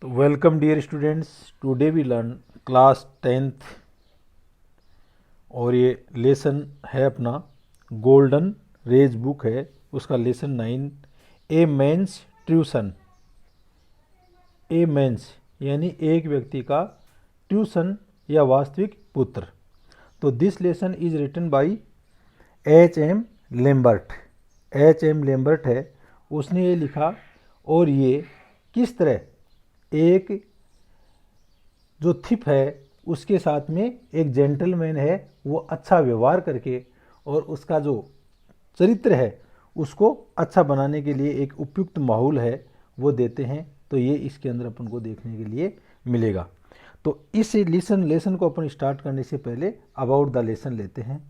तो welcome dear students, today we learn class 10th और ये लेसन है अपना गोल्डन रेज बुक है, उसका lesson 9 a men's tuition. A men's यानी एक व्यक्ति का ट्यूशन या वास्तविक पुत्र। तो this lesson is written by H M. Lambert. H M. Lambert है, उसने ये लिखा। और ये किस तरह एक जो थिप है उसके साथ में एक जेंटलमैन है, वो अच्छा व्यवहार करके और उसका जो चरित्र है उसको अच्छा बनाने के लिए एक उपयुक्त माहौल है वो देते हैं। तो ये इसके अंदर अपन को देखने के लिए मिलेगा। तो इस लेसन को अपन स्टार्ट करने से पहले अबाउट द लेसन लेते हैं।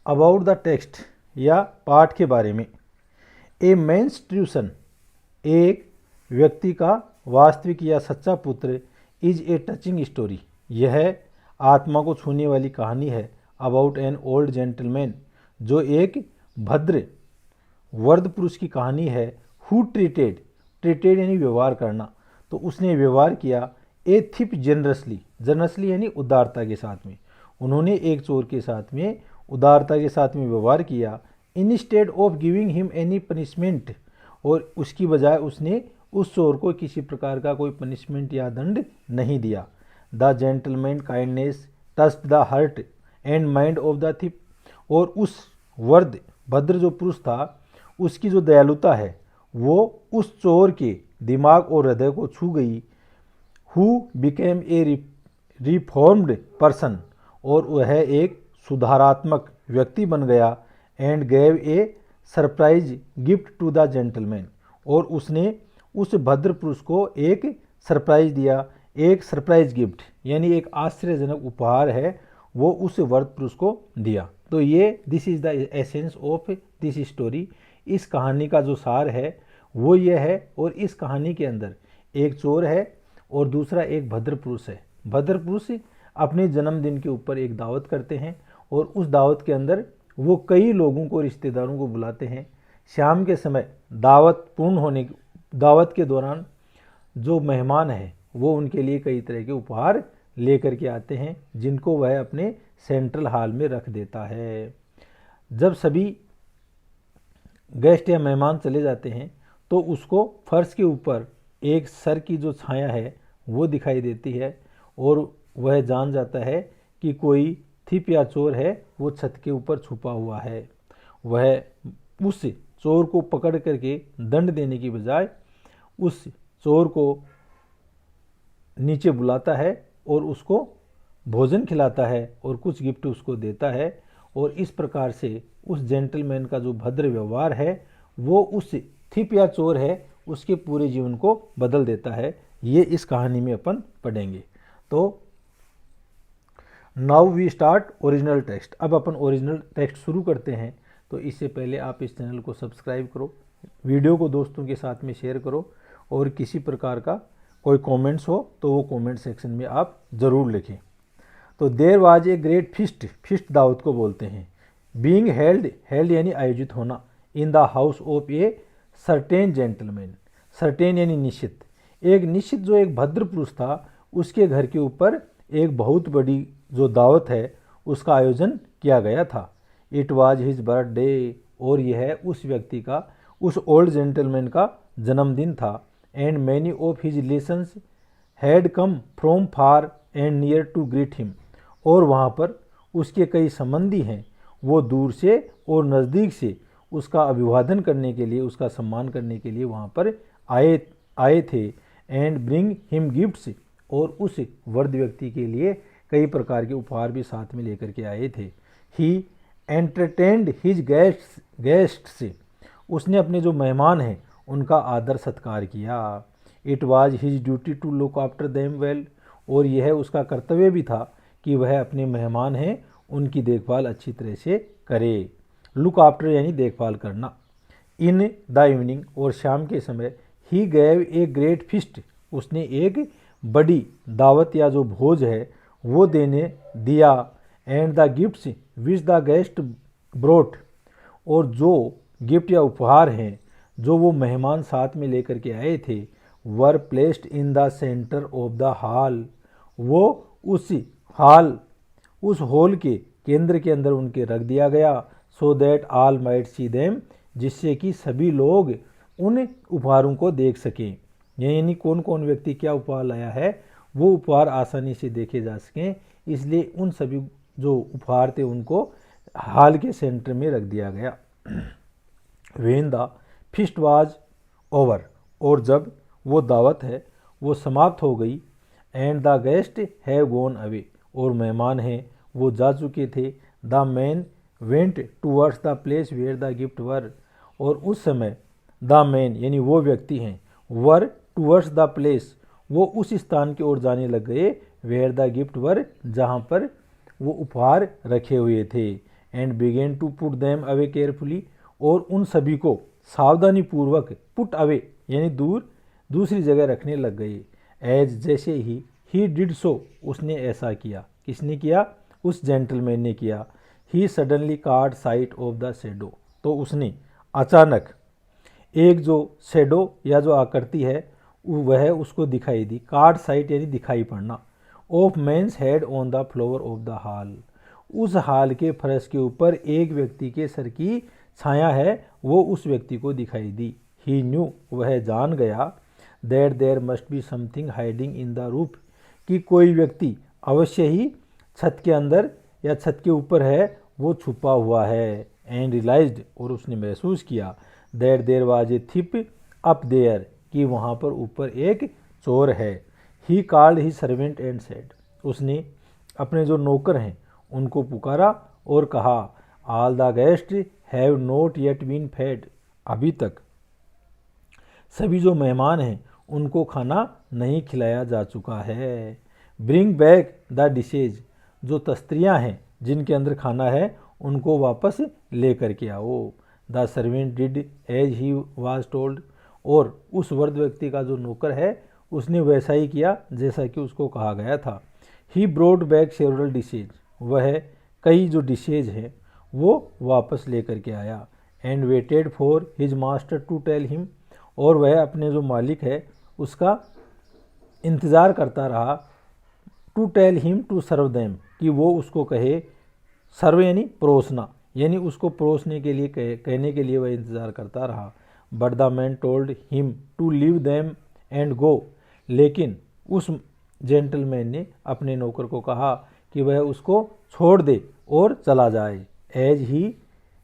अबाउट द टेक्स्ट या पाठ के बारे में। ए मेंस ट्यूशन, एक व्यक्ति का वास्तविक या सच्चा पुत्र, इज ए टचिंग स्टोरी, यह आत्मा को छूने वाली कहानी है। अबाउट एन ओल्ड जेंटलमैन, जो एक भद्र वर्द पुरुष की कहानी है। हु ट्रीटेड यानी व्यवहार करना, तो उसने व्यवहार किया। ए थिप जनरसली यानी उदारता के साथ में, उन्होंने एक चोर के साथ में उदारता के साथ में व्यवहार किया। Instead of giving him any punishment, और उसकी बजाय उसने उस चोर को किसी प्रकार का कोई पनिशमेंट या दंड नहीं दिया। The gentleman kindness touched the heart and mind of the thief, और उस भद्र जो पुरुष था उसकी जो दयालुता है वो उस चोर के दिमाग और हृदय को छू गई। Who became a reformed person, और वह एक सुधारात्मक व्यक्ति बन गया। And gave a surprise gift to the gentleman, और उसने उस भद्र पुरुष को एक सरप्राइज दिया। एक सरप्राइज गिफ्ट यानी एक आश्चर्यजनक उपहार है वो उस वर्द पुरुष को दिया। तो ये this is the essence of this story. इस कहानी का जो सार है वो ये है। और इस कहानी के अंदर एक चोर है और दूसरा एक भद्र पुरुष है। भद्र पुरुष अपने जन्मदिन के ऊपर एक दावत करते हैं और उस दावत के अंदर वो कई लोगों को, रिश्तेदारों को बुलाते हैं। शाम के समय दावत के दौरान जो मेहमान है वो उनके लिए कई तरह के उपहार लेकर के आते हैं, जिनको वह अपने सेंट्रल हॉल में रख देता है। जब सभी गेस्ट या मेहमान चले जाते हैं तो उसको फर्श के ऊपर एक सर की जो छाया है वो दिखाई देती है, और वह जान जाता है कि कोई थिप या चोर है वो छत के ऊपर छुपा हुआ है। वह उस चोर को पकड़ करके दंड देने की बजाय उस चोर को नीचे बुलाता है और उसको भोजन खिलाता है और कुछ गिफ्ट उसको देता है। और इस प्रकार से उस जेंटलमैन का जो भद्र व्यवहार है वो उस थिप या चोर है उसके पूरे जीवन को बदल देता है। ये इस कहानी में अपन पढ़ेंगे। तो now we start original text. अब अपन ओरिजिनल टेक्स्ट शुरू करते हैं। तो इससे पहले आप इस चैनल को सब्सक्राइब करो, वीडियो को दोस्तों के साथ में शेयर करो, और किसी प्रकार का कोई कमेंट्स हो तो वो कमेंट सेक्शन में आप ज़रूर लिखें। तो there was a great feast दावत को बोलते हैं। बीइंग हेल्ड यानी आयोजित होना। In the house of a certain gentleman, certain यानी निश्चित, एक निश्चित जो एक भद्र पुरुष था उसके घर के ऊपर एक बहुत बड़ी जो दावत है उसका आयोजन किया गया था। इट वाज हिज बर्थडे, और यह उस व्यक्ति का, उस ओल्ड जेंटलमैन का जन्मदिन था। And many of his relations had come from far and near to greet him, और वहाँ पर उसके कई संबंधी हैं वो दूर से और नज़दीक से उसका अभिवादन करने के लिए, उसका सम्मान करने के लिए वहाँ पर आए थे। एंड ब्रिंग हिम गिफ्ट्स, और उस वर्द व्यक्ति के लिए कई प्रकार के उपहार भी साथ में लेकर के आए थे। ही एंटरटेन्ड हिज गेस्ट्स, उसने अपने जो मेहमान हैं उनका आदर सत्कार किया। It was his duty to look after them well, और यह उसका कर्तव्य भी था कि वह अपने मेहमान हैं उनकी देखभाल अच्छी तरह से करे। लुक आफ्टर यानी देखभाल करना। इन द इवनिंग, और शाम के समय, ही गैव ए ग्रेट फिस्ट, उसने एक बड़ी दावत या जो भोज है वो देने दिया। And the gifts which the guest brought, और जो गिफ्ट या उपहार हैं जो वो मेहमान साथ में लेकर के आए थे were placed in the centre of the hall. वो उस हॉल के केंद्र के अंदर उनके रख दिया गया। So that all might see them, जिससे कि सभी लोग उन उपहारों को देख सकें। यानी कौन कौन व्यक्ति क्या उपहार लाया है वो उपहार आसानी से देखे जा सकें, इसलिए उन सभी जो उपहार थे उनको हॉल के सेंटर में रख दिया गया। When the feast was over, और जब वो दावत है वो समाप्त हो गई। And the guest have gone away, और मेहमान हैं वो जा चुके थे। The man went towards the place where the gift were, और उस समय द मैन यानी वो व्यक्ति हैं वर टूवर्ड्स द प्लेस, वो उस स्थान की ओर जाने लग गए वेयर द गिफ्ट वर, जहाँ पर वो उपहार रखे हुए थे। And began to put them away carefully, और उन सभी को सावधानी पूर्वक पुट अवे यानी दूसरी जगह रखने लग गए। एज जैसे ही डिड सो, उसने ऐसा किया। किसने किया? उस जेंटलमैन ने किया। He suddenly caught sight of the shadow, तो उसने अचानक एक जो शेडो या जो आकृति है वह उसको दिखाई दी। कार्ड साइट यानी दिखाई पड़ना। Of man's head on the floor of the hall, उस हॉल के फर्श के ऊपर एक व्यक्ति के सर की छाया है वो उस व्यक्ति को दिखाई दी। ही न्यू, वह जान गया। That there must be something hiding in the roof, कि कोई व्यक्ति अवश्य ही छत के अंदर या छत के ऊपर है वो छुपा हुआ है। एंड रियलाइज्ड, और उसने महसूस किया। That there was a thief up there, कि वहाँ पर ऊपर एक चोर है। He called he servant and said, उसने अपने जो नौकर हैं उनको पुकारा और कहा all the guest have not yet been fed, अभी तक सभी जो मेहमान हैं उनको खाना नहीं खिलाया जा चुका है। ब्रिंग बैक द डिशेज, जो तस्त्रियाँ हैं जिनके अंदर खाना है उनको वापस ले करके आओ। The servant did as he was told, और उस वृद्ध व्यक्ति का जो नौकर है उसने वैसा ही किया जैसा कि उसको कहा गया था। ही ब्रॉड बैक सेवरल डिशेज, वह कई जो डिशेज हैं वो वापस ले करके आया। And waited for his master to tell him, और वह अपने जो मालिक है उसका इंतज़ार करता रहा। To tell him to serve them, कि वो उसको कहे, सर्व यानी परोसना, यानी उसको परोसने के लिए कहने के लिए वह इंतज़ार करता रहा। But the man told him to leave them and go, लेकिन उस जेंटलमैन ने अपने नौकर को कहा कि वह उसको छोड़ दे और चला जाए। As he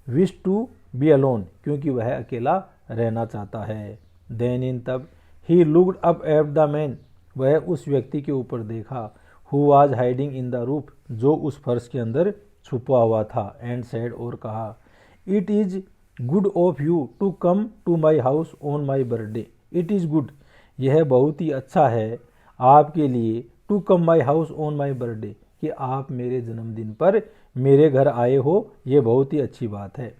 wish to be alone, क्योंकि वह अकेला रहना चाहता है। देन इन तब he looked up at the man, वह उस व्यक्ति के ऊपर देखा। Who was hiding in the roof, जो उस फर्श के अंदर छुपा हुआ था। एंड सेड, और कहा it is good of you to come to my house on my birthday. It is good, यह बहुत ही अच्छा है आपके लिए। To come my house on my birthday, कि आप मेरे जन्मदिन पर मेरे घर आए हो, ये बहुत ही अच्छी बात है।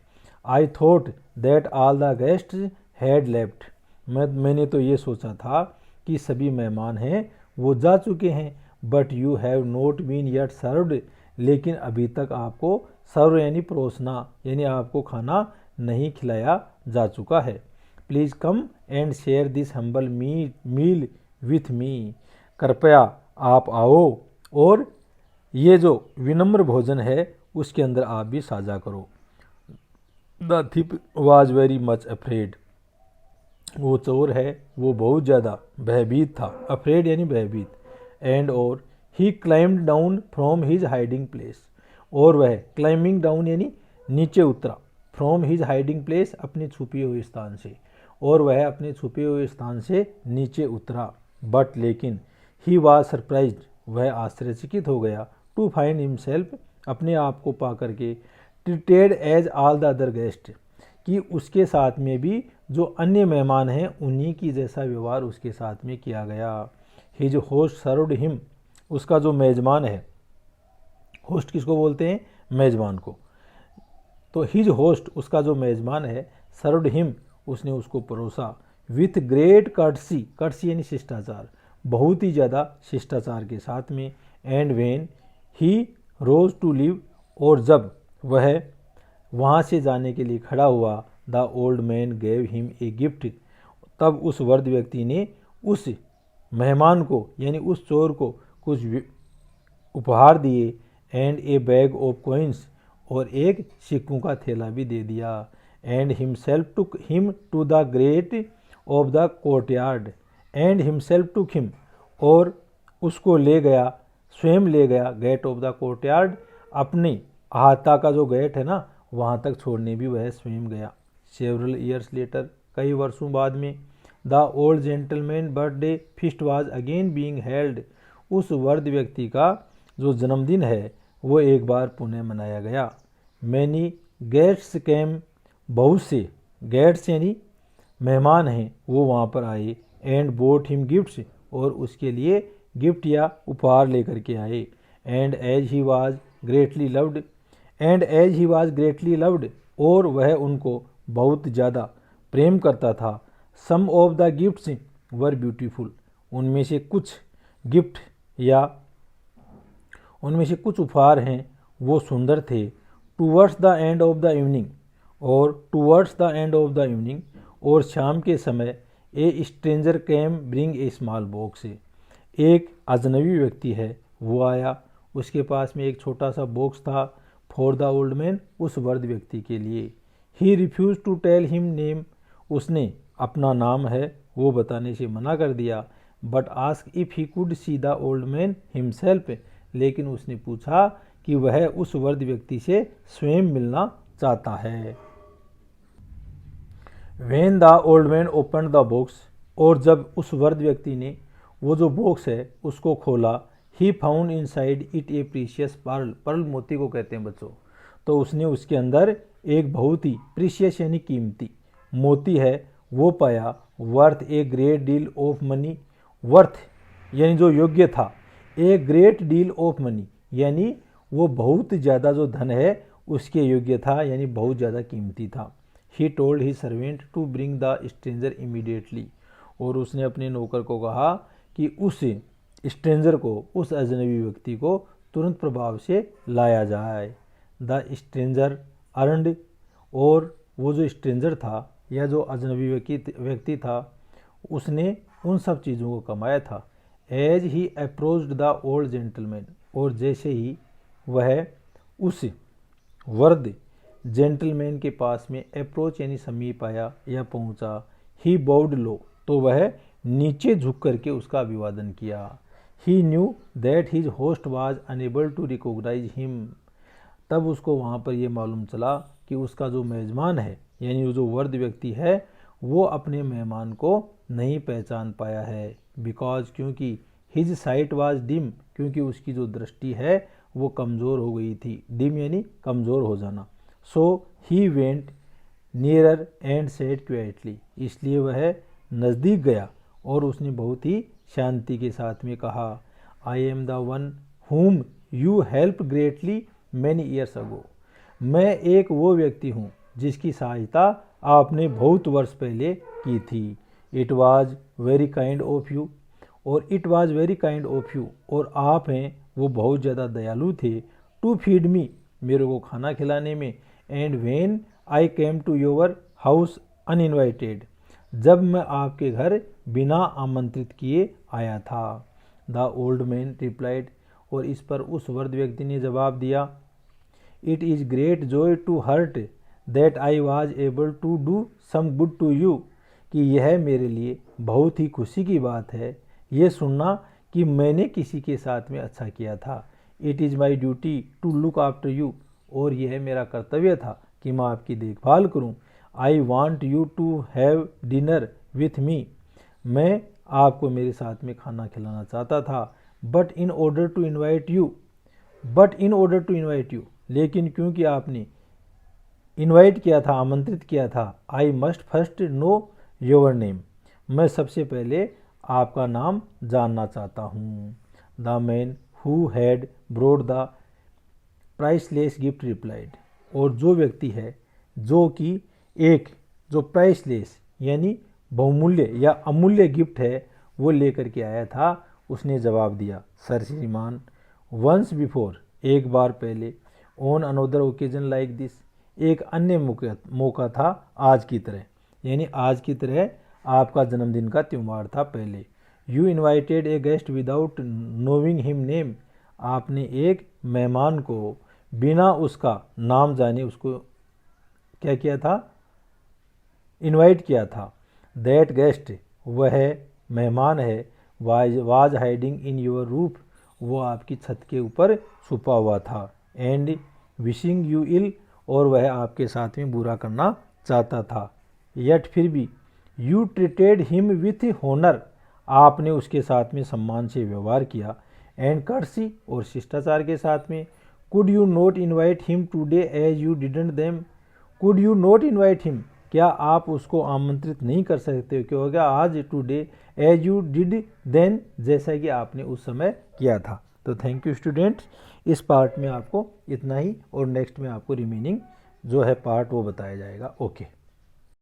I thought that all the guest had left, मैंने तो ये सोचा था कि सभी मेहमान हैं वो जा चुके हैं। But you have not been yet served, लेकिन अभी तक आपको सर्व यानी परोसना यानी आपको खाना नहीं खिलाया जा चुका है। Please come and share this humble meal with me, कृपया आप आओ और ये जो विनम्र भोजन है उसके अंदर आप भी साझा करो। The thief was very much afraid, वो चोर है वो बहुत ज़्यादा भयभीत था। अफ्रेड यानी भयभीत। एंड और he climbed down from his hiding place, और वह क्लाइंबिंग डाउन यानी नीचे उतरा। फ्रॉम हिज हाइडिंग प्लेस, अपने छुपे हुए स्थान से, और वह अपने छुपे हुए स्थान से नीचे उतरा। बट लेकिन ही वाज सरप्राइज्ड, वह आश्चर्यचकित हो गया। टू फाइंड हिमसेल्फ, अपने आप को पा करके। Treated as all the other guest, कि उसके साथ में भी जो अन्य मेहमान हैं उन्हीं की जैसा व्यवहार उसके साथ में किया गया। हिज होस्ट सर्व्ड हिम, उसका जो मेजबान है, होस्ट किसको बोलते हैं? मेजबान को। तो हिज होस्ट, उसका जो मेजबान है, सर्व्ड हिम, उसने उसको परोसा। विथ ग्रेट कर्टसी, कर्टसी यानी शिष्टाचार, बहुत ही ज़्यादा शिष्टाचार के साथ में। And when he rose to leave, और जब वह वहाँ से जाने के लिए खड़ा हुआ, the old man gave him a gift, तब उस वृद्ध व्यक्ति ने उस मेहमान को यानी उस चोर को कुछ उपहार दिए and a bag of coins और एक सिक्कों का थैला भी दे दिया। And himself took him to the gate of the courtyard and himself took him और उसको ले गया, स्वयं ले गया गेट ऑफ द कोर्टयार्ड, अपनी अहाता का जो गेट है ना वहाँ तक छोड़ने भी वह स्वयं गया। सेवरल ईयर्स लेटर, कई वर्षों बाद में, the old gentleman birthday feast was again being held, उस वृद्ध व्यक्ति का जो जन्मदिन है वो एक बार पुनः मनाया गया। मैनी गेस्ट्स कैम, बहुत से गेस्ट्स यानी मेहमान हैं वो वहाँ पर आए। एंड बोट हिम गिफ्ट्स, और उसके लिए गिफ्ट या उपहार लेकर के आए। And as he was greatly loved, and as he was greatly loved, और वह उनको बहुत ज़्यादा प्रेम करता था। Some of the gifts were beautiful, उनमें से कुछ गिफ्ट या उनमें से कुछ उपहार हैं वो सुंदर थे। Towards the end of the evening, और towards the end of the evening, और शाम के समय a stranger came bring a small box, एक अजनबी व्यक्ति है वो आया, उसके पास में एक छोटा सा बॉक्स था। फॉर द ओल्ड मैन, उस वृद्ध व्यक्ति के लिए। He refuse to tell him name, उसने अपना नाम है वो बताने से मना कर दिया। But ask if he could see the old man himself, लेकिन उसने पूछा कि वह उस वृद्ध व्यक्ति से स्वयं मिलना चाहता है। When the old man opened the box, और जब उस वृद्ध व्यक्ति ने वो जो बॉक्स है उसको खोला, he found inside it a precious pearl, pearl मोती को कहते हैं बच्चों, तो उसने उसके अंदर एक बहुत ही प्रीशियस यानी कीमती मोती है वो पाया। Worth a great deal of money, worth यानी जो योग्य था, a great deal of money यानी वो बहुत ज़्यादा जो धन है उसके योग्य था, यानी बहुत ज़्यादा कीमती था। He told he servant to bring the stranger immediately, और उसने अपने नौकर को कहा कि उस स्ट्रेंजर को, उस अजनबी व्यक्ति को तुरंत प्रभाव से लाया जाए। द स्ट्रेंजर अर्नड, और वो जो स्ट्रेंजर था या जो अजनबी व्यक्ति था उसने उन सब चीज़ों को कमाया था। As he approached the old gentleman, और जैसे ही वह उस वृद्ध जेंटलमैन के पास में अप्रोच यानी समीप आया या पहुंचा, ही बाउड लो, तो वह नीचे झुक करके उसका अभिवादन किया। He knew that his host was unable to recognise him, तब उसको वहाँ पर यह मालूम चला कि उसका जो मेज़बान है यानी जो वृद्ध व्यक्ति है वो अपने मेहमान को नहीं पहचान पाया है। बिकॉज, क्योंकि हिज साइट वाज डिम, क्योंकि उसकी जो दृष्टि है वो कमज़ोर हो गई थी। डिम यानी कमज़ोर हो जाना। So he went nearer and said quietly, इसलिए वह नज़दीक गया और उसने बहुत ही शांति के साथ में कहा, I am the one whom you help greatly many years ago, मैं एक वो व्यक्ति हूँ जिसकी सहायता आपने बहुत वर्ष पहले की थी। It was very kind of you, और it was very kind of you, और आप हैं वो बहुत ज़्यादा दयालु थे। टू फीड मी, मेरे को खाना खिलाने में। And when I came to your house uninvited, जब मैं आपके घर बिना आमंत्रित किए आया था। द ओल्ड मैन रिप्लाइड, और इस पर उस वृद्ध व्यक्ति ने जवाब दिया, it is great joy to hear that I was able to do some good to you, कि यह मेरे लिए बहुत ही खुशी की बात है ये सुनना कि मैंने किसी के साथ में अच्छा किया था। It is my duty to look after you, और यह मेरा कर्तव्य था कि मैं आपकी देखभाल करूं। I want you to have dinner with me, मैं आपको मेरे साथ में खाना खिलाना चाहता था। But in order to invite you, लेकिन क्योंकि आपने इन्वाइट किया था, आमंत्रित किया था, I must first know your name, मैं सबसे पहले आपका नाम जानना चाहता हूँ। The man who had brought the priceless gift replied, और जो व्यक्ति है जो कि एक जो प्राइसलेस यानी बहुमूल्य या अमूल्य गिफ्ट है वो लेकर के आया था, उसने जवाब दिया, सर श्रीमान, वंस बिफोर, एक बार पहले, on another occasion like this, एक अन्य मौका था आज की तरह, यानी आज की तरह आपका जन्मदिन का त्यौहार था पहले। You invited A guest without knowing him name, आपने एक मेहमान को बिना उसका नाम जाने उसको क्या किया था, इनवाइट किया था। दैट गेस्ट, वह मेहमान है, was hiding in your roof, वो आपकी छत के ऊपर छुपा हुआ था। एंड विशिंग यू इल, और वह आपके साथ में बुरा करना चाहता था। यट, फिर भी, you treated him with honour, आपने उसके साथ में सम्मान से व्यवहार किया। एंड कर्सी, और शिष्टाचार के साथ में। Could you not invite him today as you didn't them, could you not invite him, क्या आप उसको आमंत्रित नहीं कर सकते, क्या होगा आज, today as you did then, जैसा कि आपने उस समय किया था। तो थैंक यू स्टूडेंट्स, इस पार्ट में आपको इतना ही, और नेक्स्ट में आपको रिमेनिंग जो है पार्ट वो बताया जाएगा। ओके।